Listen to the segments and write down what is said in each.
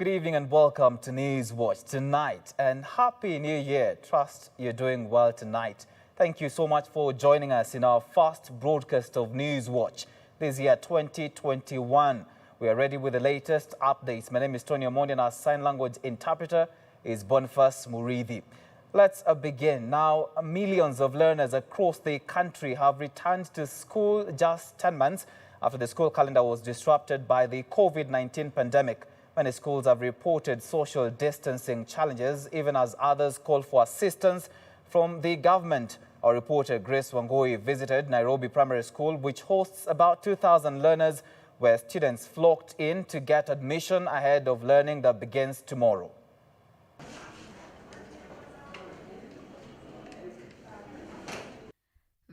Good evening and welcome to News Watch tonight, and Happy New Year. Trust you're doing well tonight. Thank you so much for joining us in our first broadcast of News Watch this year 2021. We are ready with the latest updates. My name is TONNY, and our sign language interpreter is Boniface Murithi. Let's begin. Now, millions of learners across the country have returned to school just 10 months after the school calendar was disrupted by the COVID-19 pandemic. Many schools have reported social distancing challenges, even as others call for assistance from the government. Our reporter Grace Wangoi visited Nairobi Primary School, which hosts about 2,000 learners, where students flocked in to get admission ahead of learning that begins tomorrow.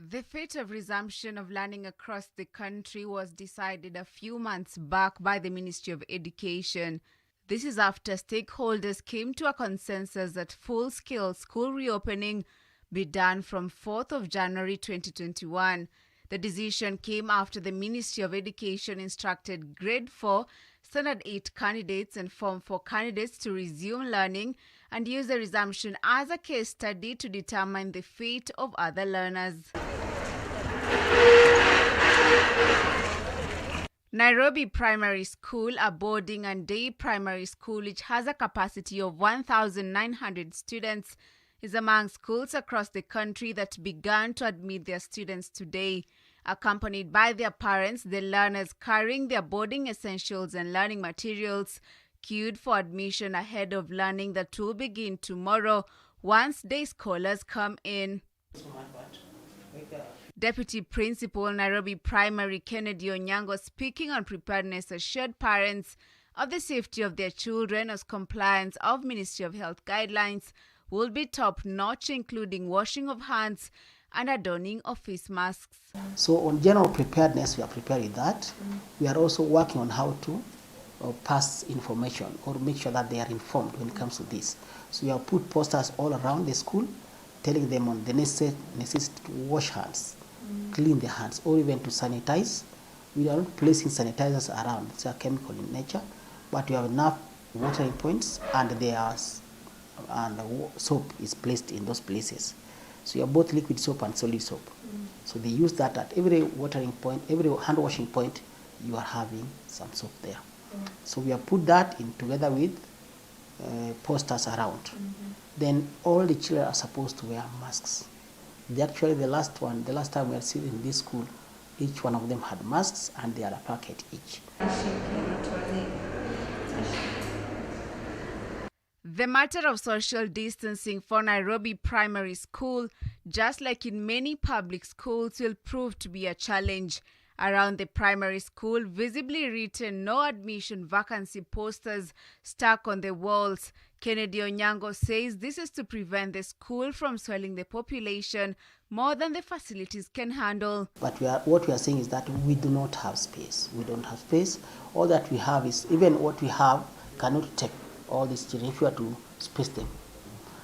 The fate of resumption of learning across the country was decided a few months back by the Ministry of Education. This is after stakeholders came to a consensus that full-scale school reopening be done from 4th of January 2021. The decision came after the Ministry of Education instructed Grade 4, Standard 8 candidates and Form 4 candidates to resume learning and use the resumption as a case study to determine the fate of other learners. Nairobi Primary School, a boarding and day primary school which has a capacity of 1,900 students, is among schools across the country that began to admit their students today. Accompanied by their parents, the learners carrying their boarding essentials and learning materials queued for admission ahead of learning that will begin tomorrow once day scholars come in. Deputy Principal Nairobi Primary Kennedy Onyango, speaking on preparedness, assured parents of the safety of their children as compliance of Ministry of Health guidelines will be top-notch, including washing of hands and adorning of face masks. So on general preparedness, we are prepared with that. We are also working on how to pass information or make sure that they are informed when it comes to this. So we have put posters all around the school telling them on the necessity to wash hands, clean their hands, or even to sanitize. We are not placing sanitizers around. It's a chemical in nature, but we have enough watering points, and soap is placed in those places. So you have both liquid soap and solid soap. So they use that at every watering point, every hand washing point, you are having some soap there. So we have put that in together with posters around. Then all the children are supposed to wear masks. Actually, the last time we were sitting in this school, each one of them had masks and they had a packet each. The matter of social distancing for Nairobi Primary School, just like in many public schools, will prove to be a challenge. Around the primary school, visibly written "No admission vacancy" posters stuck on the walls. Kennedy Onyango says this is to prevent the school from swelling the population more than the facilities can handle. But what we are saying is that we do not have space. We don't have space. All that we have is, even what we have cannot take all these children if we are to space them.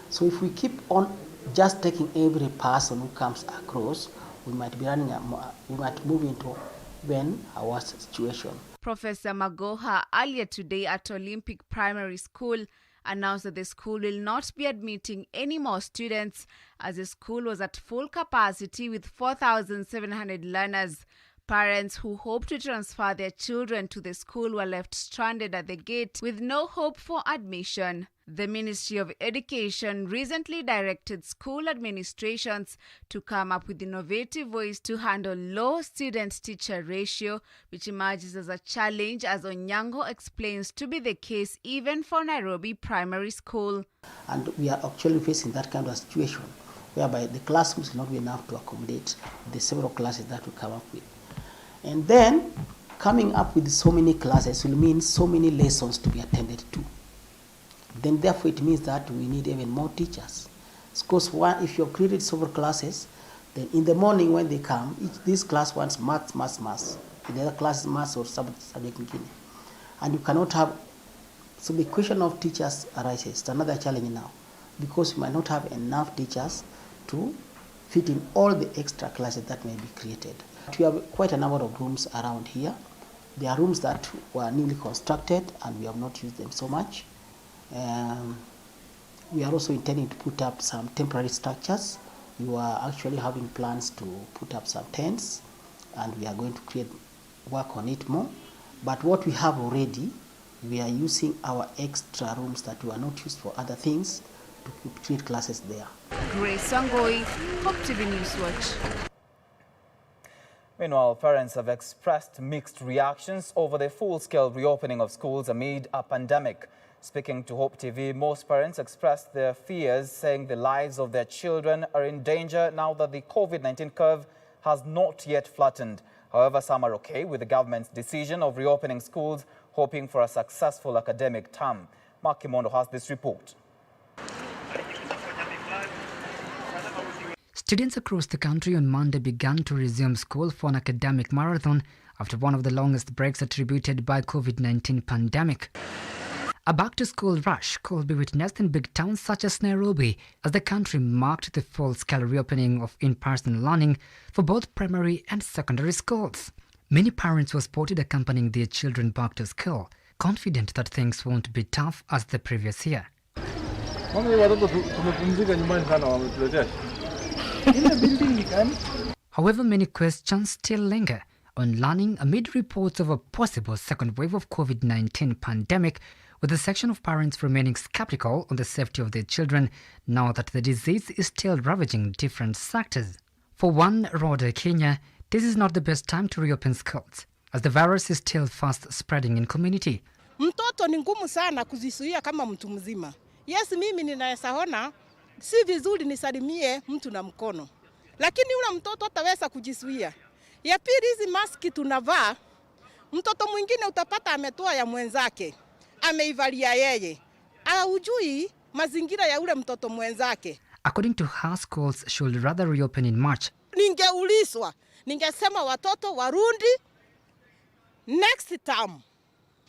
So if we keep on just taking every person who comes across, we might move into a worse situation. Professor Magoha earlier today at Olympic Primary School announced that the school will not be admitting any more students as the school was at full capacity with 4,700 learners. Parents who hope to transfer their children to the school were left stranded at the gate with no hope for admission. The Ministry of Education recently directed school administrations to come up with innovative ways to handle low student-teacher ratio, which emerges as a challenge, as Onyango explains to be the case even for Nairobi Primary School. And we are actually facing that kind of situation whereby the classrooms will not be enough to accommodate the several classes that we come up with. And then coming up with so many classes will mean so many lessons to be attended to. Then therefore it means that we need even more teachers. Because if you have created several classes, then in the morning when they come, this class wants maths. The other class is maths or subject. And you cannot have, so the question of teachers arises. It's another challenge now, because you might not have enough teachers to fit in all the extra classes that may be created. We have quite a number of rooms around here, There are rooms that were newly constructed and we have not used them so much. We are also intending to put up some temporary structures. We are actually having plans to put up some tents, and we are going to work on it more. But what we have already, we are using our extra rooms that were not used for other things to create classes there. Grace Sangoi, Hope TV News Watch. Meanwhile, parents have expressed mixed reactions over the full-scale reopening of schools amid a pandemic. Speaking to Hope TV, most parents expressed their fears, saying the lives of their children are in danger now that the COVID-19 curve has not yet flattened. However, some are okay with the government's decision of reopening schools, hoping for a successful academic term. Mark OMONDI has this report. Students across the country on Monday began to resume school for an academic marathon after one of the longest breaks attributed by COVID-19 pandemic. A back-to-school rush could be witnessed in big towns such as Nairobi as the country marked the full-scale reopening of in-person learning for both primary and secondary schools. Many parents were spotted accompanying their children back to school, confident that things won't be tough as the previous year. However, many questions still linger on learning amid reports of a possible second wave of COVID-19 pandemic, with a section of parents remaining skeptical on the safety of their children now that the disease is still ravaging different sectors. For one, Rhoda, Kenya, this is not the best time to reopen schools, as the virus is still fast spreading in community. Mtoto ni ngumu sana kujizuia kama mtu mzima. Yes, mimi ninayesaona si vizuri nisalimie mtu na mkono. Lakini yule mtoto ataweza kujizuia. Ya pili, hizi maski tunavaa, mtoto mwingine utapata ametoa ya mwenzake, ameivalia yeye. Hujui mazingira ya yule mtoto mwenzake. According to her, schools should rather reopen in March. Ningeulizwa, ningesema watoto warundi next term.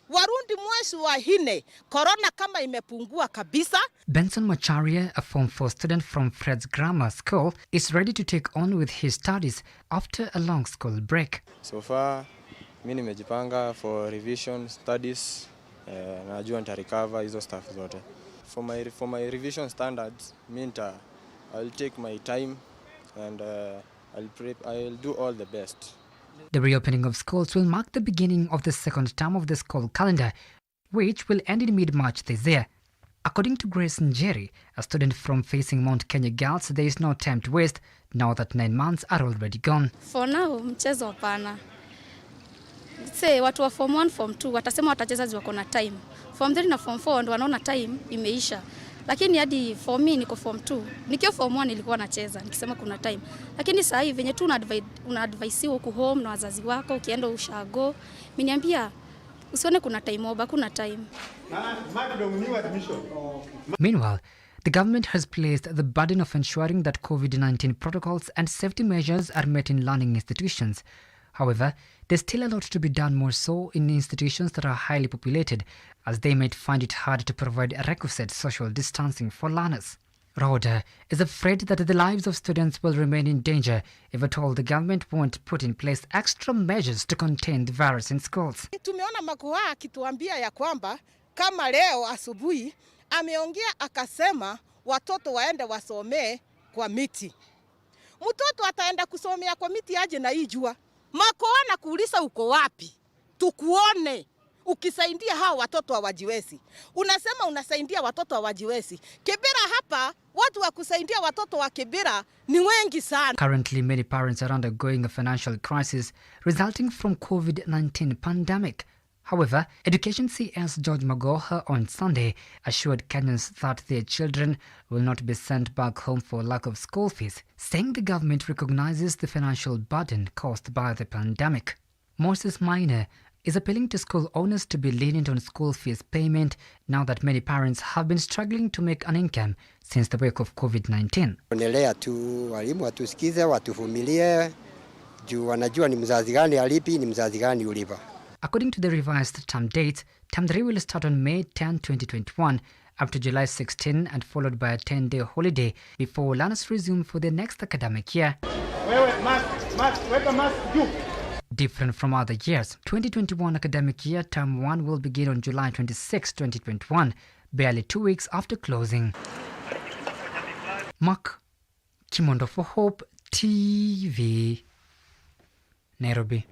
Warundi mwezi wa 4, corona kama imepungua kabisa. Benson Macharia, a Form 4 student from Fred's Grammar School, is ready to take on with his studies after a long school break. So far, mimi nimejipanga for revision studies, najua nitarecover hizo stuff zote. For my revision standards, I'll take my time and I'll do all the best. The reopening of schools will mark the beginning of the second term of the school calendar, which will end in mid-March this year. According to Grace Njeri, a student from Facing Mount Kenya Girls, there is no time to waste now that 9 months are already gone. For now, mchezo hapana. Say watu wa Form 1, Form 2 watasema watacheza wako na time. Form 3 na Form 4 ndo wanaona time imeisha. Lakini hadi for me niko Form 2. Nikiwa Form 1 nilikuwa nacheza nikisema kuna time. Lakini sasa hivi venye tu una advise huko home na wazazi wako ukienda ushago, miniambia usione kuna time oba, kuna time. Meanwhile, the government has placed the burden of ensuring that COVID-19 protocols and safety measures are met in learning institutions. However, there's still a lot to be done, more so in institutions that are highly populated, as they might find it hard to provide a requisite social distancing for learners. Rhoda is afraid that the lives of students will remain in danger if at all the government won't put in place extra measures to contain the virus in schools. Tumeona makoha akituambia ya kwamba kama leo asubuhi ameongea akasema watoto waende wasomee kwa miti. Mtoto ataenda kusomea kwa miti aje na ijua? Makoha na kuuliza uko wapi? Tukuone. Ukisaidia hao watoto hawajiwezi. Unasema unasaidia watoto hawajiwezi. Kibera hapa watu wa kusaidia watoto wa Kibera ni wengi sana. Currently, many parents are undergoing a financial crisis resulting from COVID-19 pandemic. However, Education CS George Magoha on Sunday assured Kenyans that their children will not be sent back home for lack of school fees, saying the government recognizes the financial burden caused by the pandemic. Moses Minor is appealing to school owners to be lenient on school fees payment now that many parents have been struggling to make an income since the wake of COVID-19. Onelea tu walimu watusikize, watuvumilie, juu wanajua ni mzazi gani alipi, ni mzazi gani ulipa. According to the revised term dates, Term 3 will start on May 10, 2021 up to July 16 and followed by a 10-day holiday before learners resume for the next academic year. different from other years. 2021 academic year, term 1 will begin on July 26, 2021, barely 2 weeks after closing. Mark Kimondo for Hope TV, Nairobi.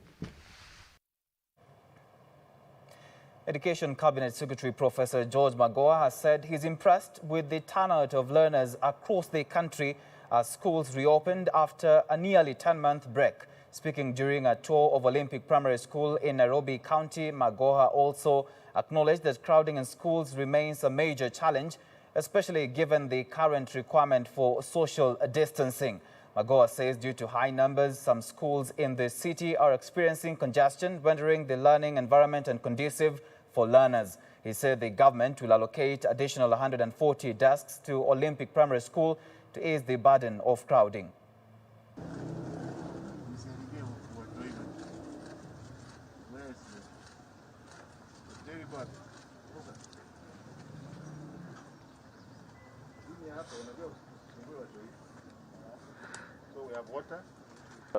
Education Cabinet Secretary Professor George Magoha has said he's impressed with the turnout of learners across the country as schools reopened after a nearly 10-month break. Speaking during a tour of Olympic Primary School in Nairobi County, Magoha also acknowledged that crowding in schools remains a major challenge, especially given the current requirement for social distancing. Magoha says due to high numbers, some schools in the city are experiencing congestion, rendering the learning environment unconducive for learners. He said the government will allocate additional 140 desks to Olympic Primary School to ease the burden of crowding.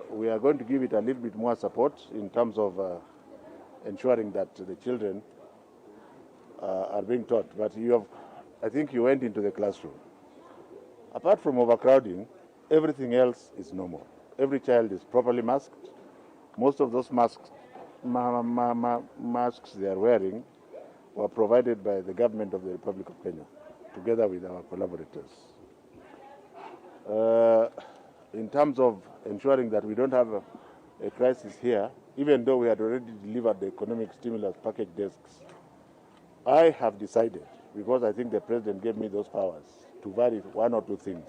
We are going to give it a little bit more support in terms of ensuring that the children are being taught. But I think you went into the classroom. Apart from overcrowding, everything else is normal. Every child is properly masked. Most of those masks they are wearing were provided by the government of the Republic of Kenya, together with our collaborators. In terms of ensuring that we don't have a crisis here, even though we had already delivered the economic stimulus package desks, I have decided, because I think the President gave me those powers, to vary one or two things,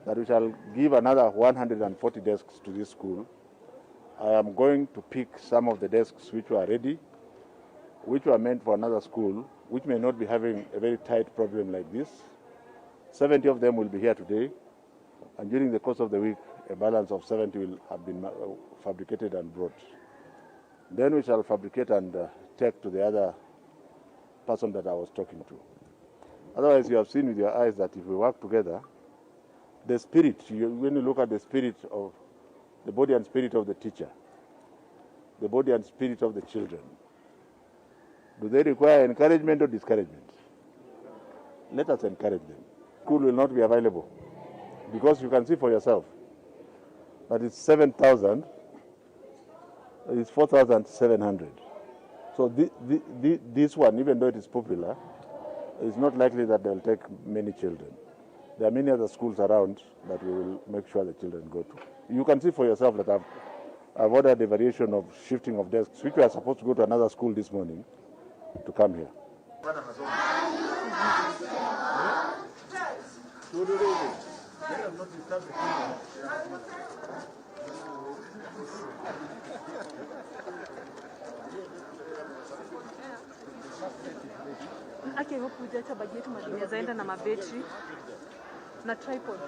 that we shall give another 140 desks to this school. I am going to pick some of the desks which were ready, which were meant for another school, which may not be having a very tight problem like this. 70 of them will be here today, and during the course of the week, a balance of 70 will have been fabricated and brought. Then we shall fabricate and take to the other person that I was talking to. Otherwise, you have seen with your eyes that if we work together, the spirit, when you look at the spirit of the body and spirit of the teacher, the body and spirit of the children, do they require encouragement or discouragement? Let us encourage them. School will not be available because you can see for yourself that it's 7,000, it's 4,700. So this one, even though it is popular, it's not likely that they'll take many children. There are many other schools around that we will make sure the children go to. You can see for yourself that I've ordered a variation of shifting of desks, which were supposed to go to another school this morning, to come here. Ake hivyo kuja hata bagi yetu inaweza enda na mabetri na tripod.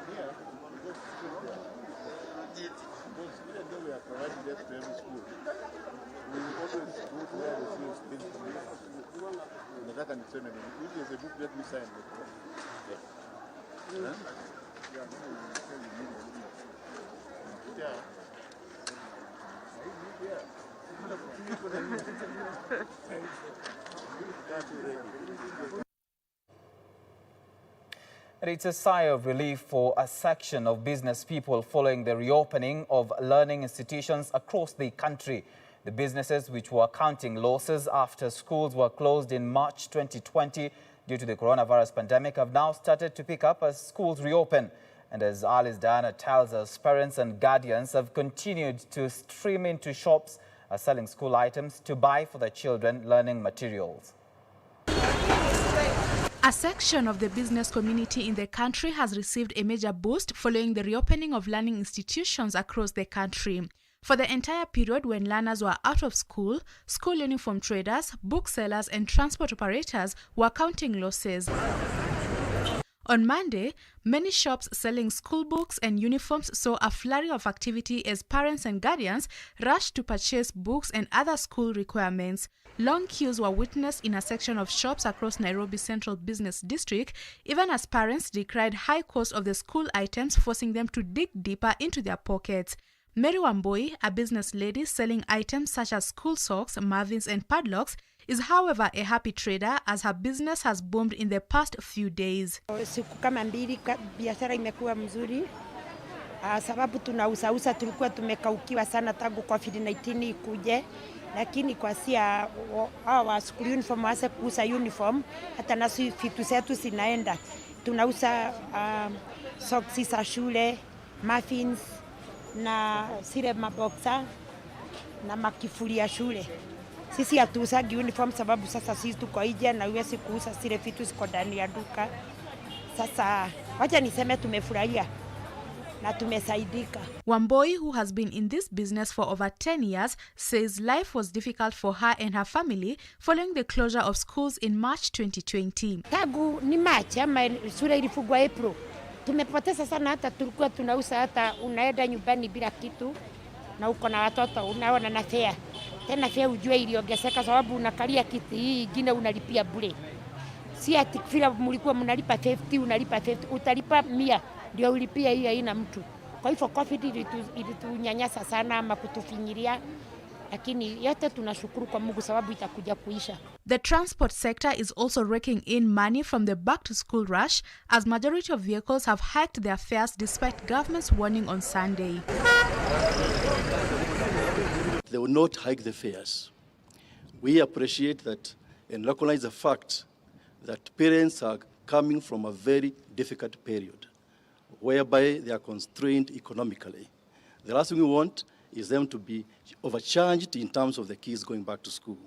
And it's a sigh of relief for a section of business people following the reopening of learning institutions across the country. The businesses which were counting losses after schools were closed in March 2020 due to the coronavirus pandemic have now started to pick up as schools reopen. And as Alice Diana tells us, parents and guardians have continued to stream into shops selling school items to buy for their children learning materials. A section of the business community in the country has received a major boost following the reopening of learning institutions across the country. For the entire period when learners were out of school, school uniform traders, booksellers and transport operators were counting losses. On Monday, many shops selling school books and uniforms saw a flurry of activity as parents and guardians rushed to purchase books and other school requirements. Long queues were witnessed in a section of shops across Nairobi Central Business District, even as parents decried high cost of the school items, forcing them to dig deeper into their pockets. Mary Wamboi, a business lady selling items such as school socks, muffins and padlocks, is however a happy trader as her business has boomed in the past few days. Siku kama mbili biashara imekuwa mzuri. Sababu tunauza tulikuwa tumekaukiwa sana tangu COVID-19 ikuje, lakini kwa sia wa school uniform wase kuuza uniform, hata nasi vitu zetu zinaenda. Tunauza socks za shule, muffins na zile maboxa na makifuli ya shule. Sisi hatuuzagi uniform sababu sasa sisi tuko nje na huwezi kuuza zile vitu ziko ndani ya duka. Sasa wacha niseme tumefurahia na tumesaidika. Wamboi, who has been in this business for over 10 years, says life was difficult for her and her family following the closure of schools in March 2020. Tangu ni March ama shule ilifungwa April. Tumepoteza sana, hata tulikuwa tunauza, hata unaenda nyumbani bila kitu na uko na watoto unaona na fare. Tena fare ujue iliongezeka sababu unakalia kiti hii ingine unalipia bure. Si ati kila mlikuwa mnalipa 50 unalipa 50, utalipa 100 ndio ulipia hii haina mtu. Kwa hivyo COVID ilitunyanyasa sana ama kutufinyiria, lakini yote tunashukuru kwa Mungu sababu itakuja kuisha. The transport sector is also raking in money from the back to school rush as majority of vehicles have hiked their fares despite government's warning on Sunday. They will not hike the fares. We appreciate that and recognize the fact that parents are coming from a very difficult period whereby they are constrained economically. The last thing we want is them to be overcharged in terms of the kids going back to school.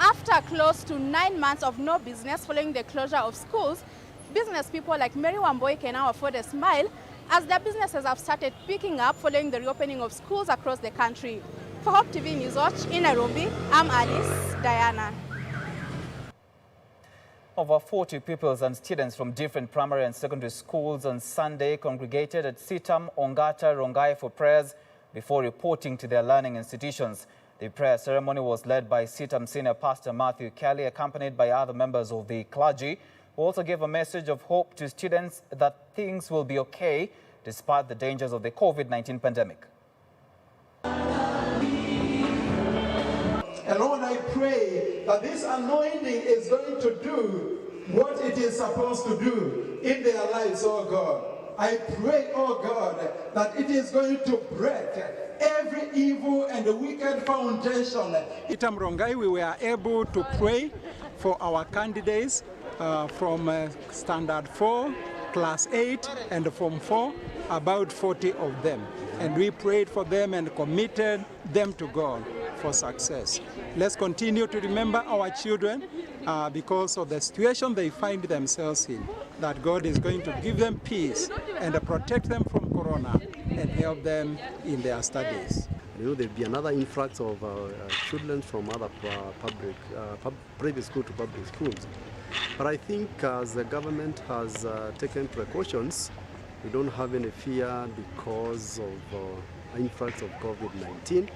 After close to 9 months of no business following the closure of schools, business people like Mary Wamboi can now afford a smile as their businesses have started picking up following the reopening of schools across the country. For Hope TV News Watch in Nairobi, I'm Alice Diana. Over 40 pupils and students from different primary and secondary schools on Sunday congregated at Sitam, Ongata, Rongai for prayers before reporting to their learning institutions. The prayer ceremony was led by Sitam Senior Pastor Matthew Kelly, accompanied by other members of the clergy, who also gave a message of hope to students that things will be okay despite the dangers of the COVID-19 pandemic. And Lord, I pray that this anointing is going to do what it is supposed to do in their lives, oh God. I pray, oh God, that it is going to break every evil and wicked foundation. Itam Rongai, we were able to pray for our candidates from Standard 4, Class 8, and Form 4, about 40 of them. And we prayed for them and committed them to God for success. Let's continue to remember our children because of the situation they find themselves in, that God is going to give them peace and protect them from corona and help them in their studies. You know, there'll be another influx of children from other private school to public schools. But I think as the government has taken precautions, we don't have any fear because of influx of COVID-19.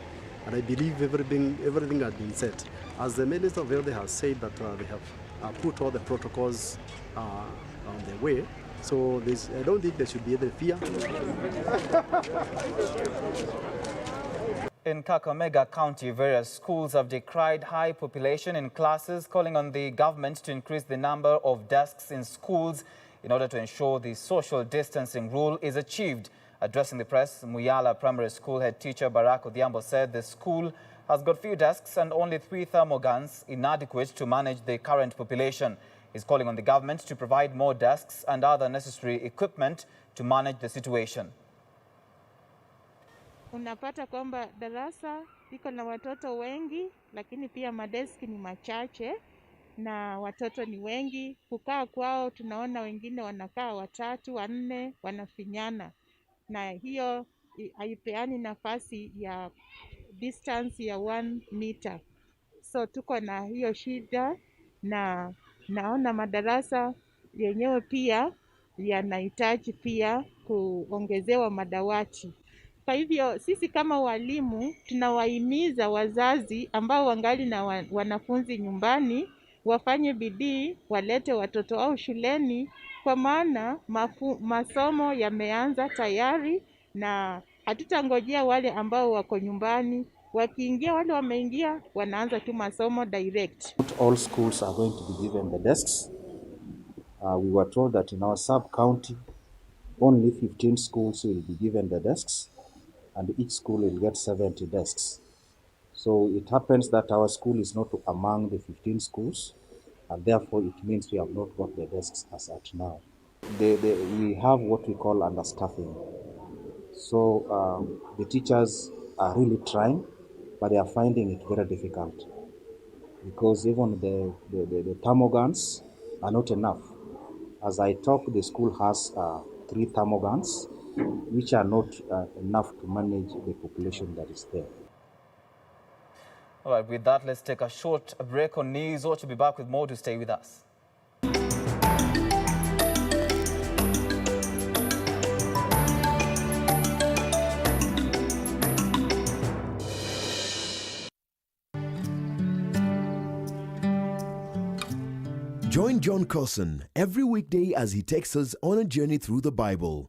And I believe everything has been set. As the Minister of Health has said that they have put all the protocols on their way. So I don't think there should be any fear. In Kakamega County, various schools have decried high population in classes, calling on the government to increase the number of desks in schools in order to ensure the social distancing rule is achieved. Addressing the press, Muyala Primary School head teacher Barack Odhiambo said the school has got few desks and only 3 thermoguns, inadequate to manage the current population. He's calling on the government to provide more desks and other necessary equipment to manage the situation. Unapata kwamba darasa liko na watoto wengi, lakini pia madeski ni machache na watoto ni wengi. Kukaa kwao tunaona wengine wanakaa 3, 4, wanafinyana. Na hiyo haipeani nafasi ya distance ya 1 meter. So tuko na hiyo shida na naona madarasa yenyewe pia yanahitaji pia kuongezewa madawati. Kwa hivyo sisi kama walimu tunawahimiza wazazi ambao wangali na wanafunzi nyumbani wafanye bidii walete watoto wao shuleni, kwa maana masomo yameanza tayari na Hatutangojea wale ambao wako nyumbani, wakiingia wale wameingia wanaanza tu masomo direct. Not all schools are going to be given the desks. We were told that in our sub-county, only 15 schools will be given the desks, and each school will get 70 desks. So it happens that our school is not among the 15 schools, and therefore it means we have not got the desks as at now. We have what we call understaffing. So the teachers are really trying, but they are finding it very difficult because even the thermogans are not enough. As I talk, the school has 3 thermogans, which are not enough to manage the population that is there. All right, with that, let's take a short break on News Watch. We'll be back with more to stay with us. Join John Carson every weekday as he takes us on a journey through the Bible.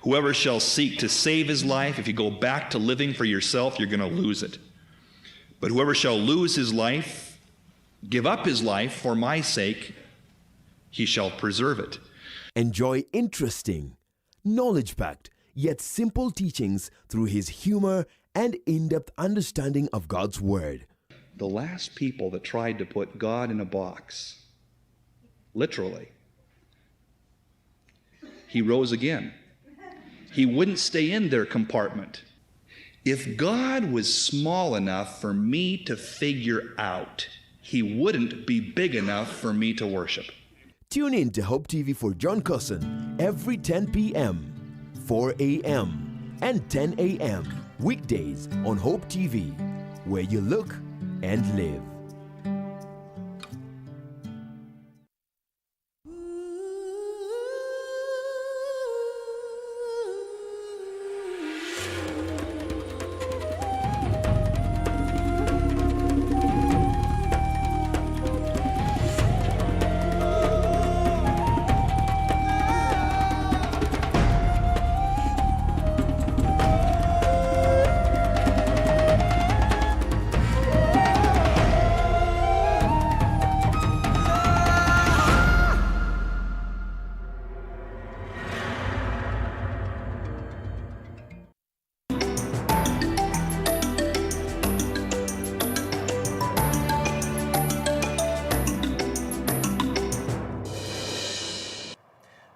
Whoever shall seek to save his life, if you go back to living for yourself, you're going to lose it. But whoever shall lose his life, give up his life for my sake, he shall preserve it. Enjoy interesting, knowledge-packed, yet simple teachings through his humor and in-depth understanding of God's Word. The last people that tried to put God in a box, literally, he rose again. He wouldn't stay in their compartment. If God was small enough for me to figure out, he wouldn't be big enough for me to worship. Tune in to Hope TV for John Carson every 10 p.m., 4 a.m., and 10 a.m. weekdays on Hope TV, where you look and live.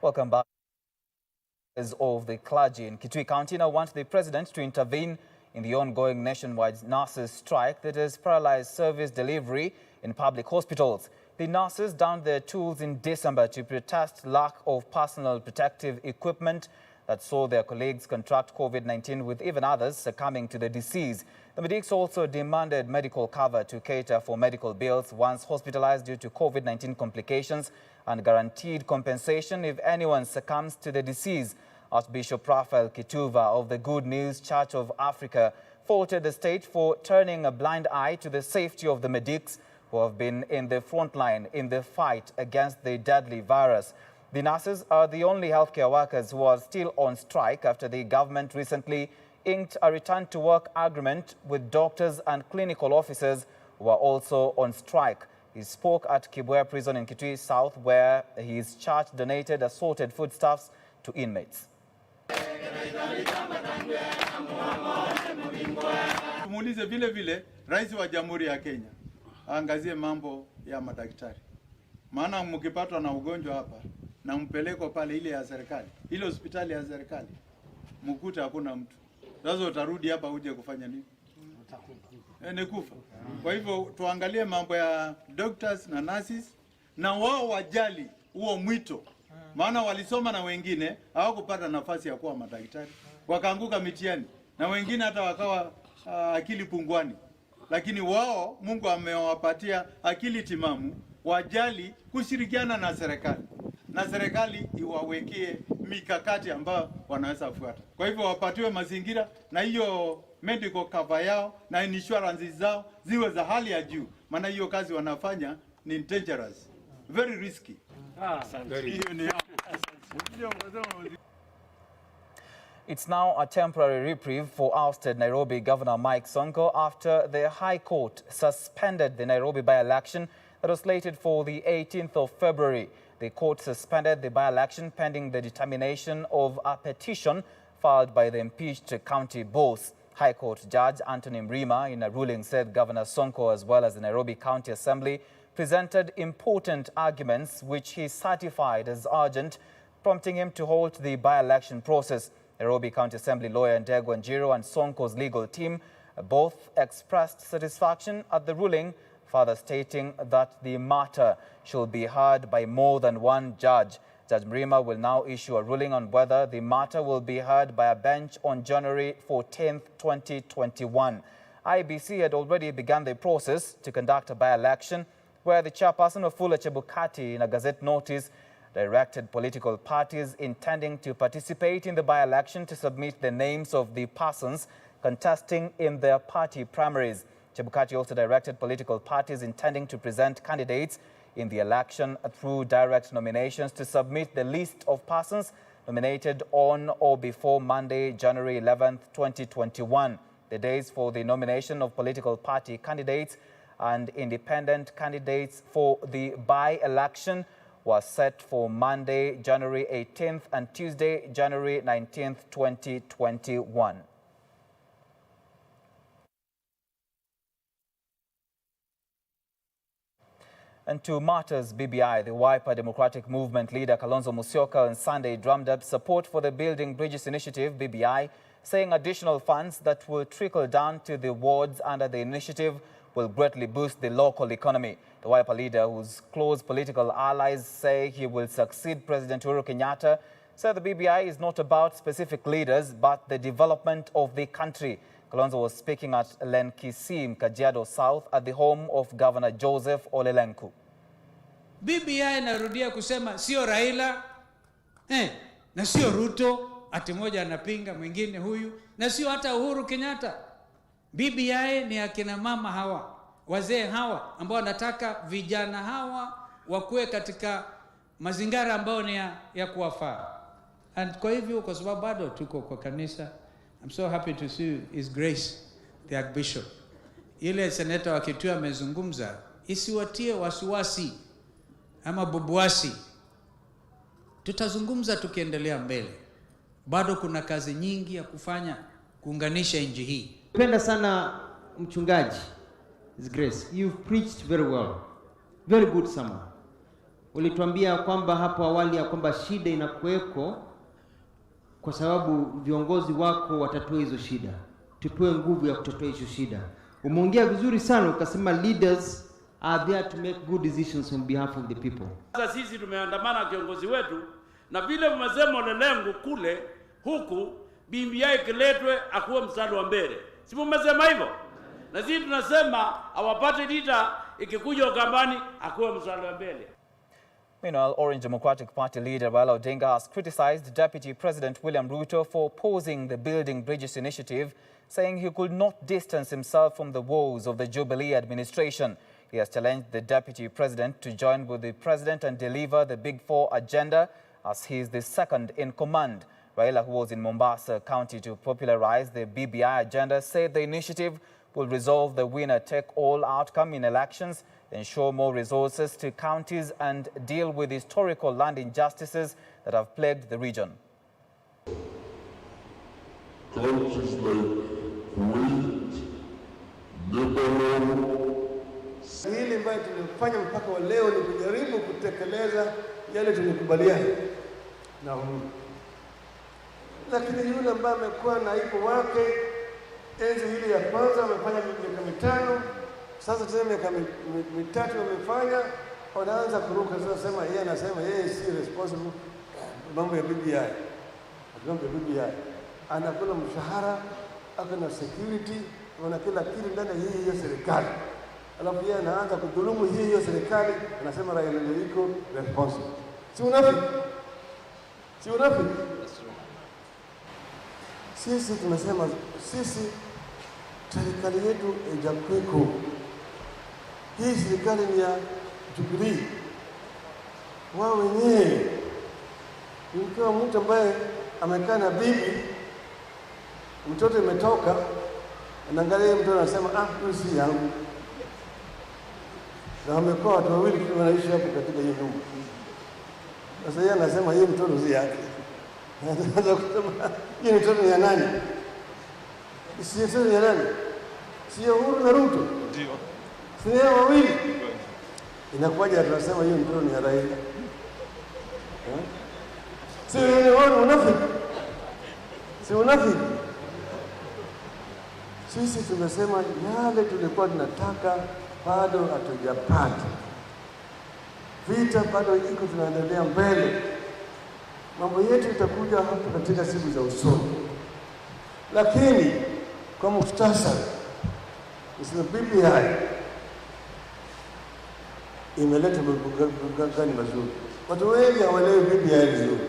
Welcome back. Of the clergy in Kitui County now want the president to intervene in the ongoing nationwide nurses' strike that has paralyzed service delivery in public hospitals. The nurses downed their tools in December to protest lack of personal protective equipment that saw their colleagues contract COVID-19, with even others succumbing to the disease. The medics also demanded medical cover to cater for medical bills once hospitalized due to COVID-19 complications, and guaranteed compensation if anyone succumbs to the disease. Archbishop Raphael Kituva of the Good News Church of Africa faulted the state for turning a blind eye to the safety of the medics who have been in the front line in the fight against the deadly virus. The nurses are the only healthcare workers who are still on strike after the government recently inked a return-to-work agreement with doctors and clinical officers who are also on strike. He spoke at Kibwea Prison in Kitui South, where his church donated assorted foodstuffs to inmates. Tumuulize vile vile Rais wa Jamhuri ya Kenya aangazie mambo ya madaktari. Maana mkipatwa na ugonjwa hapa na mpeleko pale ile ya serikali, ile hospitali ya serikali, mkuta hakuna mtu. Sasa utarudi hapa uje kufanya nini? Ni kufa. Kwa hivyo tuangalie mambo ya doctors na nurses, na wao wajali huo mwito. Maana walisoma na wengine hawakupata nafasi ya kuwa madaktari, wakaanguka mitihani, na wengine hata wakawa akili pungwani. Lakini wao Mungu amewapatia akili timamu, wajali kushirikiana na serikali, na serikali iwawekee mikakati ambayo wanaweza kufuata. Kwa hivyo wapatiwe mazingira, na hiyo medical cover yao na insurance zao ziwe za hali ya juu, maana hiyo kazi wanafanya ni dangerous, very risky. It's now a temporary reprieve for ousted Nairobi Governor Mike Sonko after the High Court suspended the Nairobi by-election that was slated for the 18th of February. The court suspended the by-election pending the determination of a petition filed by the impeached county boss. High Court Judge Anthony Mrima, in a ruling, said Governor Sonko as well as the Nairobi County Assembly presented important arguments which he certified as urgent, prompting him to halt the by-election process. Nairobi County Assembly lawyer Ndegwa Njiro and Sonko's legal team both expressed satisfaction at the ruling, further stating that the matter should be heard by more than one judge. Judge Mrima will now issue a ruling on whether the matter will be heard by a bench on January 14, 2021. IEBC had already begun the process to conduct a by-election where the chairperson of Wafula Chebukati, in a Gazette notice, directed political parties intending to participate in the by-election to submit the names of the persons contesting in their party primaries. Chebukati also directed political parties intending to present candidates in the election through direct nominations to submit the list of persons nominated on or before Monday, January 11, 2021. The days for the nomination of political party candidates and independent candidates for the by-election was set for Monday, January 18th and Tuesday, January 19th, 2021. And to matters BBI, the Wiper Democratic Movement leader Kalonzo Musyoka on Sunday drummed up support for the Building Bridges Initiative, BBI, saying additional funds that will trickle down to the wards under the initiative will greatly boost the local economy. The Wiper leader, whose close political allies say he will succeed President Uhuru Kenyatta, said the BBI is not about specific leaders but the development of the country. Kalonzo was speaking at Lenkisi, Kajiado South, at the home of Governor Joseph Ole Lenku. BBI narudia kusema sio Raila na sio Ruto, ati moja anapinga mwingine huyu, na sio hata Uhuru Kenyatta. BBI ni akina mama hawa, wazee hawa ambao wanataka vijana hawa wakuwe katika mazingira ambayo ni ya kuwafaa. And kwa hivyo, kwa sababu bado tuko kwa kanisa, I'm so happy to see His Grace the Archbishop. Ile seneta wa Kitui amezungumza, isiwatie wasiwasi ama bubuasi. Tutazungumza tukiendelea mbele. Bado kuna kazi nyingi ya kufanya kuunganisha nchi hii. Napenda sana mchungaji His Grace. You've preached very well. Very good sermon. Ulituambia kwamba hapo awali ya kwamba shida inakuweko kwa sababu viongozi wako watatua hizo shida. Tupewe nguvu ya kutatua hizo shida. Umeongea vizuri sana ukasema leaders are there to make good decisions on behalf of the people. Sasa sisi tumeandamana kiongozi wetu na vile mmesema Lengu kule huku BBI kiletwe akuwe mstari wa mbele. Si mmesema hivyo? Na sisi tunasema awapate leader ikikuja ukambani akuwe mstari wa mbele. Meanwhile, Orange Democratic Party leader Raila Odinga has criticized Deputy President William Ruto for opposing the Building Bridges initiative, saying he could not distance himself from the woes of the Jubilee administration. He has challenged the Deputy President to join with the President and deliver the Big Four agenda, as he is the second in command. Raila, who was in Mombasa County to popularize the BBI agenda, said the initiative will resolve the winner-take-all outcome in elections, ensure more resources to counties and deal with historical land injustices that have plagued the region. Countries like Kuwait, Lebanon. Hili ambayo tulifanya mpaka wa leo ni kujaribu kutekeleza yale tulikubaliana na Uhuru. Lakini yule ambaye amekuwa naibu wake enzi hili ya kwanza amefanya miaka 5, sasa tena miaka 3 wamefanya, wanaanza kuruka sasa, sema yeye anasema yeye si responsible mambo ya BBI. Mambo ya BBI. Anakula mshahara, akona security, ana kila kitu ndani ya hii serikali. Alafu yeye anaanza kudhulumu hiyo serikali, anasema Raila yuko responsible. Si unafiki? Si unafiki? Sisi tunasema sisi serikali yetu haijakweko. Hii serikali ni ya Jubilee. Wao wenyewe, ikiwa mtu ambaye amekaa na bibi mtoto imetoka, anaangalia mtoto anasema huyu si yangu. Na wamekuwa watu wawili wanaishi hapo katika hiyo nyumba. Sasa yeye anasema hii mtoto si yake. Anaanza kusema hii mtoto ni ya nani? Si mtoto ni ya nani? Sio Uhuru na Ruto. Ndio. Si hao wawili. Inakuwaje tunasema hiyo mtoto ni ya Raila? Si ni wao unafiki. Si unafiki. Sisi tumesema yale tulikuwa tunataka bado hatujapata. Vita bado iko, tunaendelea mbele. Mambo yetu itakuja hapo katika siku za usoni. Lakini kwa muhtasari, nisema BBI imeleta gani mazuri. Watu wengi hawaelewi BBI vizuri.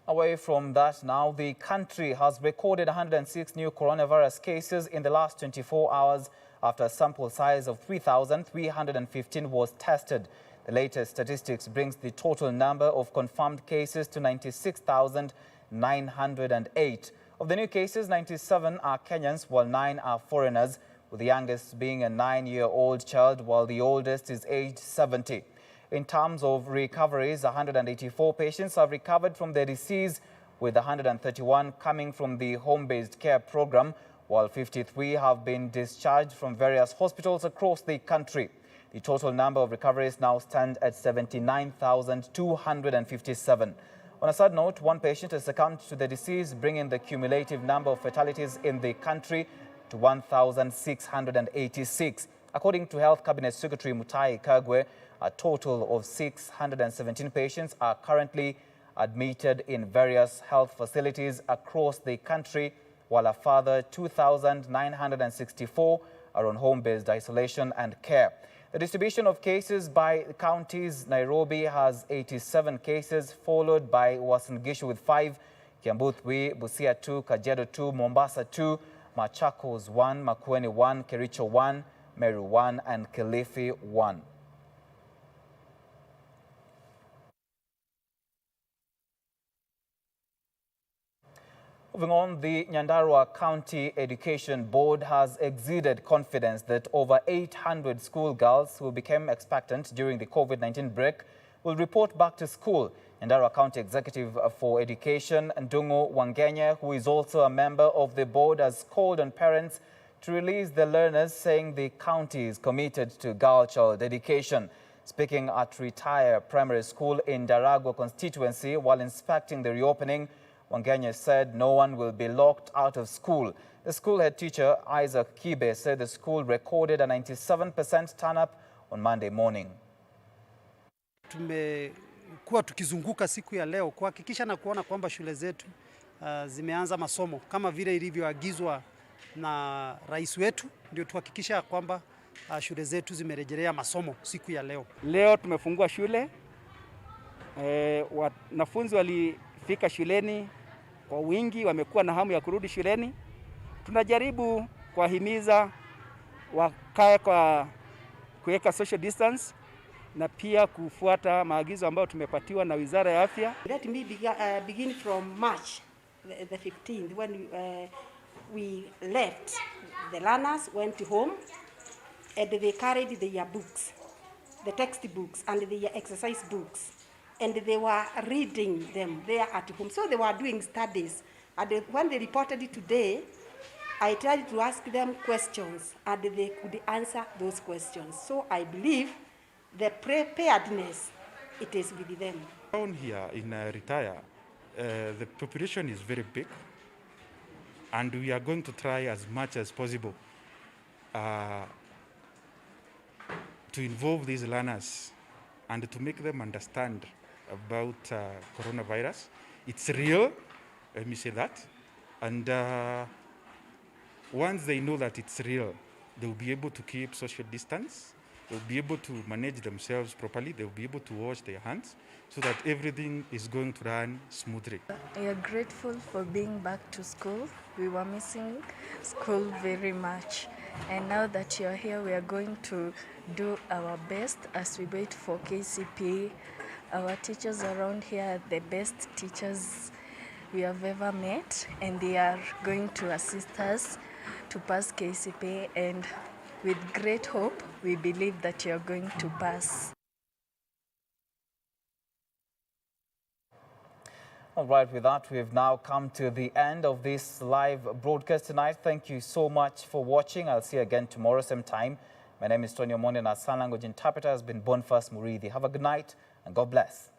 Away from that now, the country has recorded 106 new coronavirus cases in the last 24 hours after a sample size of 3,315 was tested. The latest statistics brings the total number of confirmed cases to 96,908. Of the new cases, 97 are Kenyans, while 9 are foreigners, with the youngest being a 9-year-old child, while the oldest is aged 70. In terms of recoveries, 184 patients have recovered from their disease, with 131 coming from the home-based care program, while 53 have been discharged from various hospitals across the country. The total number of recoveries now stand at 79,257. On a sad note, one patient has succumbed to the disease, bringing the cumulative number of fatalities in the country to 1,686. According to Health Cabinet Secretary Mutahi Kagwe, a total of 617 patients are currently admitted in various health facilities across the country, while a further 2,964 are on home-based isolation and care. The distribution of cases by counties: Nairobi has 87 cases, followed by Uasin Gishu with 5, Kiambu 3, Busia 2, Kajiado 2, Mombasa 2, Machakos 1, Makueni 1, Kericho 1, Meru 1, and Kilifi 1. Moving on, the Nyandarua County Education Board has exuded confidence that over 800 schoolgirls who became expectant during the COVID-19 break will report back to school. Nyandarua County Executive for Education, Ndungu Wangenya, who is also a member of the board, has called on parents to release the learners, saying the county is committed to girl child education. Speaking at Retire Primary School in Daragwa constituency while inspecting the reopening, Wangenya said no one will be locked out of school. The school head teacher, Isaac Kibe, said the school recorded a 97% turn-up on Monday morning. Tumekuwa tukizunguka siku ya leo kuhakikisha na kuona kwamba shule zetu zimeanza masomo kama vile ilivyoagizwa na rais wetu, ndio tuhakikisha kwamba shule zetu zimerejelea masomo siku ya leo. Leo tumefungua shule. Wanafunzi walifika shuleni kwa wingi, wamekuwa na hamu ya kurudi shuleni. Tunajaribu kuwahimiza wakae kwa kuweka social distance na pia kufuata maagizo ambayo tumepatiwa na Wizara ya Afya. Let me begin from March the 15th when we left. The learners went home and they carried their books, the textbooks and their exercise books, and they were reading them there at home. So they were doing studies. And when they reported it today, I tried to ask them questions and they could answer those questions. So I believe the preparedness, it is with them. Down here in Retire, the population is very big, and we are going to try as much as possible to involve these learners and to make them understand about coronavirus. It's real, let me say that. And once they know that it's real, they will be able to keep social distance. They'll be able to manage themselves properly. They'll be able to wash their hands so that everything is going to run smoothly. We are grateful for being back to school. We were missing school very much. And now that you are here, we are going to do our best as we wait for KCP. Our teachers around here are the best teachers we have ever met, and they are going to assist us to pass KCPE, and with great hope, we believe that you're going to pass. All right, with that, we've now come to the end of this live broadcast tonight. Thank you so much for watching. I'll see you again tomorrow, same time. My name is TONNY, OMONDI, and our sign language interpreter has been Boniface Murithi. Have a good night, and God bless.